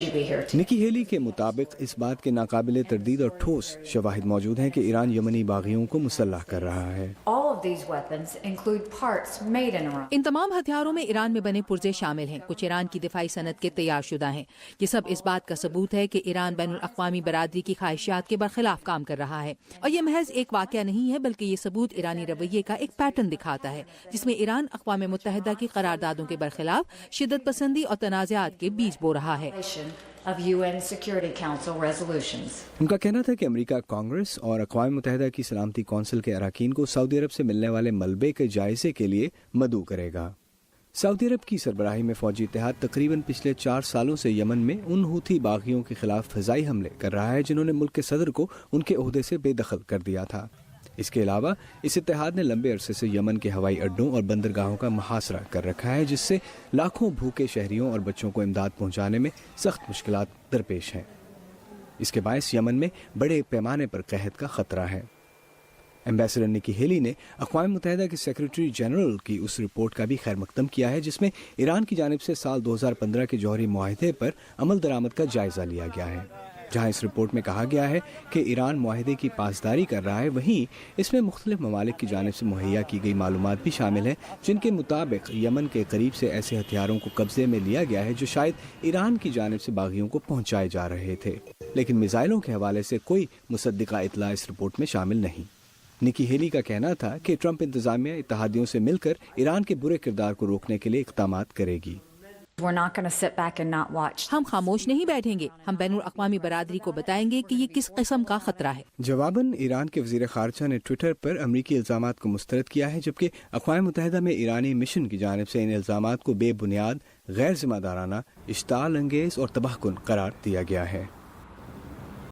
نکی ہیلی کے مطابق اس بات کے ناقابل تردید اور ٹھوس شواہد موجود ہیں کہ ایران یمنی باغیوں کو مسلح کر رہا ہے۔ ان تمام ہتھیاروں میں ایران میں بنے پرزے شامل ہیں، کچھ ایران کی دفاعی صنعت کے تیار شدہ ہیں۔ یہ سب اس بات کا ثبوت ہے کہ ایران بین الاقوامی برادری کی خواہشات کے برخلاف کام کر رہا ہے، اور یہ محض ایک واقعہ نہیں ہے بلکہ یہ ثبوت ایرانی رویے کا ایک پیٹرن دکھاتا ہے جس میں ایران اقوام متحدہ کی قراردادوں کے برخلاف شدت پسندی اور تنازعات کے بیج بو رہا ہے۔ ان کا کہنا تھا کہ امریکہ کانگریس اور اقوام متحدہ کی سلامتی کونسل کے اراکین کو سعودی عرب سے ملنے والے ملبے کے جائزے کے لیے مدعو کرے گا۔ سعودی عرب کی سربراہی میں فوجی اتحاد تقریباً پچھلے 4 سالوں سے یمن میں ان ہوتھی باغیوں کے خلاف فضائی حملے کر رہا ہے جنہوں نے ملک کے صدر کو ان کے عہدے سے بے دخل کر دیا تھا۔ اس کے علاوہ اس اتحاد نے لمبے عرصے سے یمن کے ہوائی اڈوں اور بندرگاہوں کا محاصرہ کر رکھا ہے، جس سے لاکھوں بھوکے شہریوں اور بچوں کو امداد پہنچانے میں سخت مشکلات درپیش ہیں۔ اس کے باعث یمن میں بڑے پیمانے پر قحط کا خطرہ ہے۔ ایمبیسڈر نکی ہیلی نے اقوام متحدہ کے سیکرٹری جنرل کی اس رپورٹ کا بھی خیر مقدم کیا ہے جس میں ایران کی جانب سے سال 2015 کے جوہری معاہدے پر عمل درآمد کا جائزہ لیا گیا ہے۔ جہاں اس رپورٹ میں کہا گیا ہے کہ ایران معاہدے کی پاسداری کر رہا ہے، وہیں اس میں مختلف ممالک کی جانب سے مہیا کی گئی معلومات بھی شامل ہیں جن کے مطابق یمن کے قریب سے ایسے ہتھیاروں کو قبضے میں لیا گیا ہے جو شاید ایران کی جانب سے باغیوں کو پہنچائے جا رہے تھے، لیکن میزائلوں کے حوالے سے کوئی مصدقہ اطلاع اس رپورٹ میں شامل نہیں۔ نکی ہیلی کا کہنا تھا کہ ٹرمپ انتظامیہ اتحادیوں سے مل کر ایران کے برے کردار کو روکنے کے لیے اقدامات کرے گی۔ ہم خاموش نہیں بیٹھیں گے، ہم بین الاقوامی برادری کو بتائیں گے کہ یہ کس قسم کا خطرہ ہے۔ جواباً ایران کے وزیر خارجہ نے ٹویٹر پر امریکی الزامات کو مسترد کیا ہے، جبکہ اقوام متحدہ میں ایرانی مشن کی جانب سے ان الزامات کو بے بنیاد، غیر ذمہ دارانہ، اشتعال انگیز اور تباہ کن قرار دیا گیا ہے۔